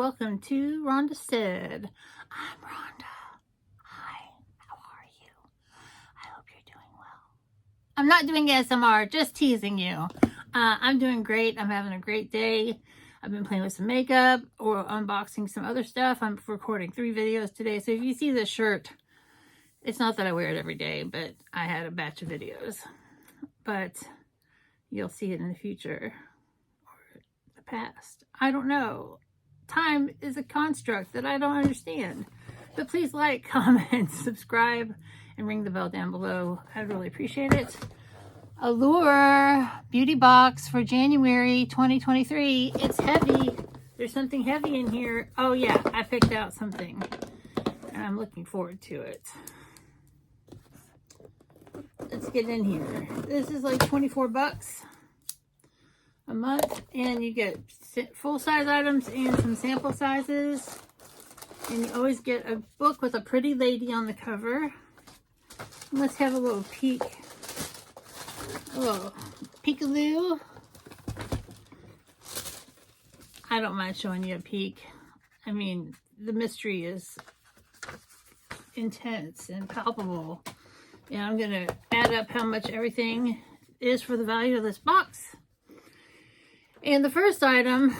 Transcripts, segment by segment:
welcome to Rhonda Said. I'm Rhonda. Hi, how are you? I hope you're doing well. I'm not doing ASMR, just teasing you. I'm doing great. I'm having a great day. I've been playing with some makeup or unboxing some other stuff. I'm recording 3 videos today. So if you see this shirt, it's not that I wear it every day, but I had a batch of videos. But you'll see it in the future or the past. I don't know. Time is a construct that I don't understand. But please like, comment, subscribe, and ring the bell down below. I'd really appreciate it. Allure beauty box for January 2023. It's heavy. There's something heavy in here. Oh yeah, I picked out something and I'm looking forward to it. Let's get in here. This is like 24 bucks a month, and you get full-size items and some sample sizes, and you always get a book with a pretty lady on the cover. And let's have a little peek. Oh, peekaloo. I don't mind showing you a peek. I mean, the mystery is intense and palpable. And I'm going to add up how much everything is for the value of this box. And the first item,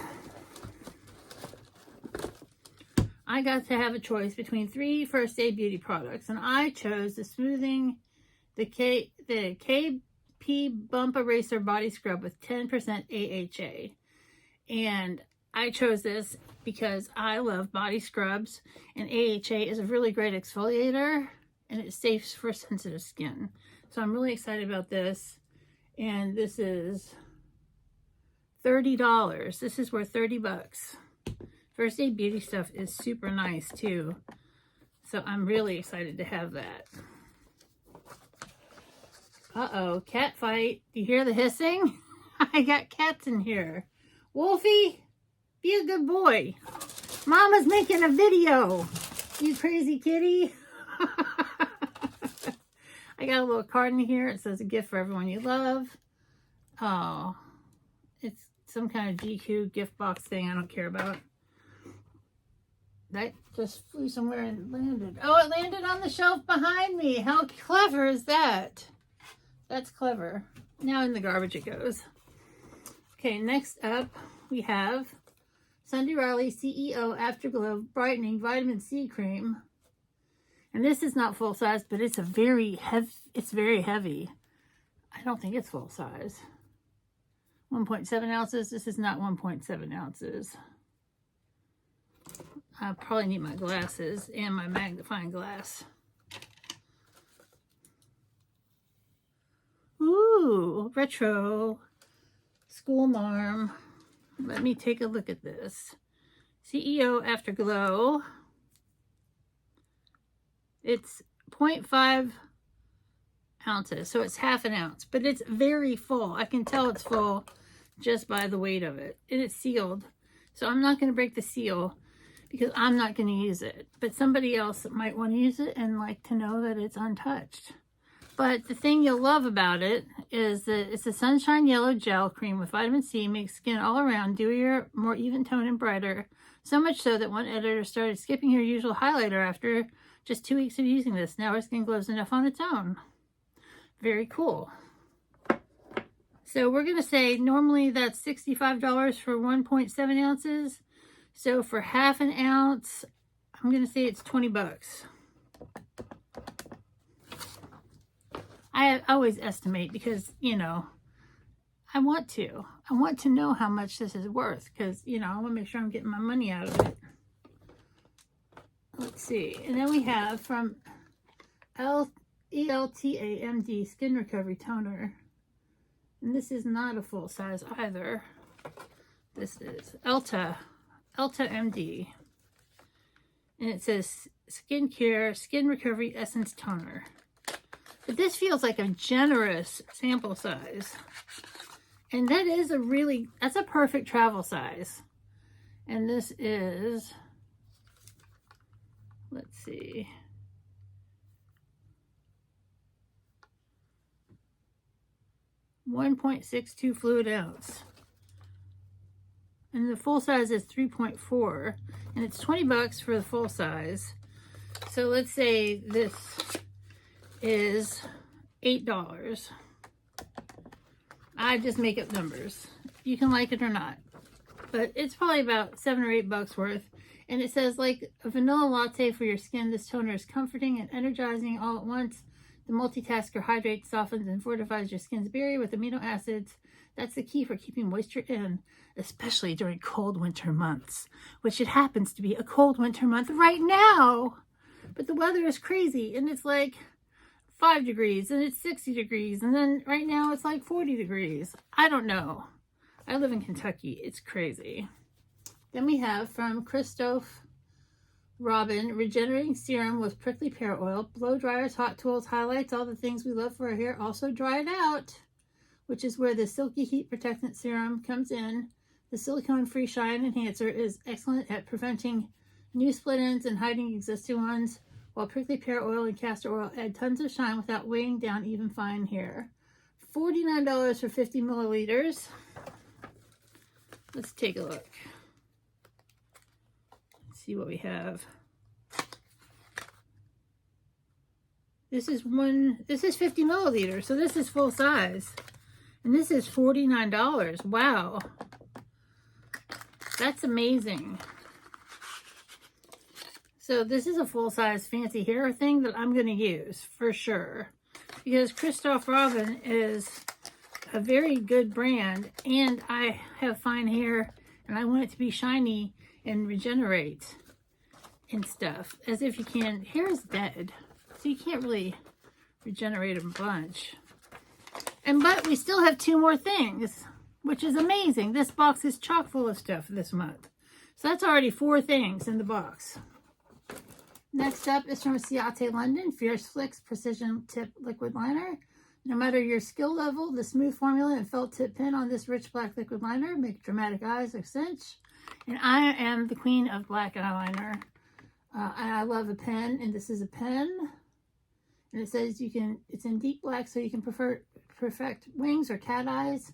I got to have a choice between 3 First Aid Beauty products. And I chose the smoothing, the KP Bump Eraser Body Scrub with 10% AHA. And I chose this because I love body scrubs. And AHA is a really great exfoliator. And it's safe for sensitive skin. So I'm really excited about this. And this is $30. This is worth 30 bucks. First Aid Beauty stuff is super nice too. So I'm really excited to have that. Uh-oh, cat fight. Do you hear the hissing? I got cats in here. Wolfie, be a good boy. Mama's making a video. You crazy kitty. I got a little card in here. It says a gift for everyone you love. Oh, it's some kind of GQ gift box thing I don't care about. That just flew somewhere and landed. Oh, it landed on the shelf behind me. How clever is that? That's clever. Now in the garbage it goes. Okay, next up we have Sunday Riley CEO Afterglow Brightening Vitamin C Cream. And this is not full size, but it's very heavy. I don't think it's full size. 1.7 ounces. This is not 1.7 ounces. I probably need my glasses and my magnifying glass. Ooh, retro school marm. Let me take a look at this. CEO Afterglow. It's 0.5 ounces, so it's half an ounce, but it's very full. I can tell it's full just by the weight of it, and it's sealed. So I'm not going to break the seal because I'm not going to use it, but somebody else might want to use it and like to know that it's untouched. But the thing you'll love about it is that it's a sunshine yellow gel cream with vitamin C, makes skin all around dewier, more even tone and brighter. So much so that one editor started skipping her usual highlighter after just 2 weeks of using this. Now her skin glows enough on its own. Very cool. So we're going to say normally that's $65 for 1.7 ounces. So for half an ounce, I'm going to say it's 20 bucks. I always estimate because, you know, I want to know how much this is worth because, you know, I want to make sure I'm getting my money out of it. Let's see. And then we have from ELTAMD Skin Recovery Toner. And this is not a full size either. This is ELTAMD. And it says Skincare Skin Recovery Essence Toner. But this feels like a generous sample size. And that is that's a perfect travel size. And this is, let's see, 1.62 fluid ounce. and the full size is 3.4, and it's 20 bucks for the full size. So let's say this is $8. I just make up numbers. You can like it or not, but it's probably about $7 or $8 worth. And it says, like a vanilla latte for your skin, this toner is comforting and energizing all at once. The multitasker hydrates, softens, and fortifies your skin's barrier with amino acids. That's the key for keeping moisture in, especially during cold winter months, which it happens to be a cold winter month right now. But the weather is crazy, and it's like 5 degrees, and it's 60 degrees, and then right now it's like 40 degrees. I don't know. I live in Kentucky. It's crazy. Then we have from Christophe Robin, Regenerating Serum with Prickly Pear Oil. Blow dryers, hot tools, highlights, all the things we love for our hair. Also dry it out, which is where the Silky Heat Protectant Serum comes in. The silicone-free shine enhancer is excellent at preventing new split ends and hiding existing ones, while prickly pear oil and castor oil add tons of shine without weighing down even fine hair. $49 for 50 milliliters. Let's take a look. Let's see what we have. This is 50 milliliters, so this is full size. And this is $49. Wow. That's amazing. So this is a full-size fancy hair thing that I'm going to use for sure. Because Christophe Robin is a very good brand, and I have fine hair, and I want it to be shiny and regenerate and stuff. As if you can. Hair is dead, so you can't really regenerate a bunch. But we still have 2 more things, which is amazing. This box is chock full of stuff this month. So that's already 4 things in the box. Next up is from Ciate London, Fierce Flicks Precision Tip Liquid Liner. No matter your skill level, the smooth formula and felt tip pen on this rich black liquid liner make dramatic eyes a cinch. And I am the queen of black eyeliner. And I love a pen, and this is a pen. And it says it's in deep black, so you can perfect wings or cat eyes.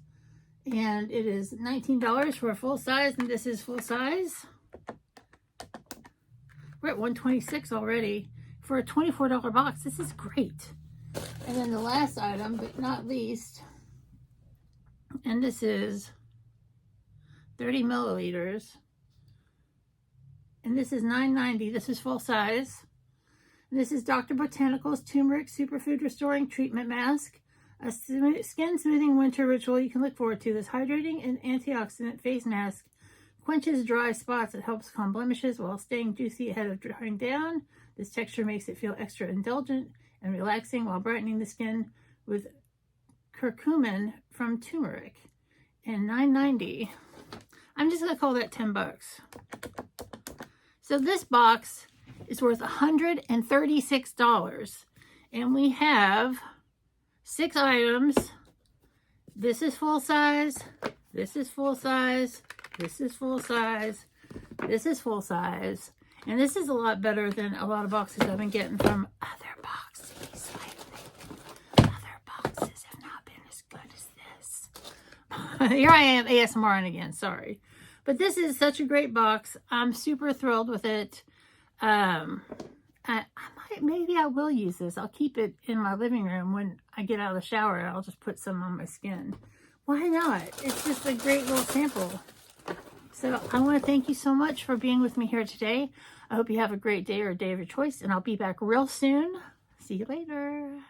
And it is $19 for a full size, and this is full size. We're at $126 already for a $24 box. This is great. And then the last item, but not least, and this is 30 milliliters. And this is $9.90. This is full size. And this is Dr. Botanical's Turmeric Superfood Restoring Treatment Mask. A skin smoothing winter ritual you can look forward to. This hydrating and antioxidant face mask quenches dry spots. It helps calm blemishes while staying juicy ahead of drying down. This texture makes it feel extra indulgent and relaxing while brightening the skin with curcumin from turmeric. And $9.90. I'm just going to call that 10 bucks. So this box is worth $136. And we have 6 items. This is full size. This is full size. This is full size. This is full size. And this is a lot better than a lot of boxes I've been getting from other boxes. Other boxes have not been as good as this. Here I am, ASMR on again. Sorry. But this is such a great box. I'm super thrilled with it. Maybe I will use this. I'll keep it in my living room when I get out of the shower, and I'll just put some on my skin. Why not? It's just a great little sample. So I want to thank you so much for being with me here today. I hope you have a great day or a day of your choice, and I'll be back real soon. See you later.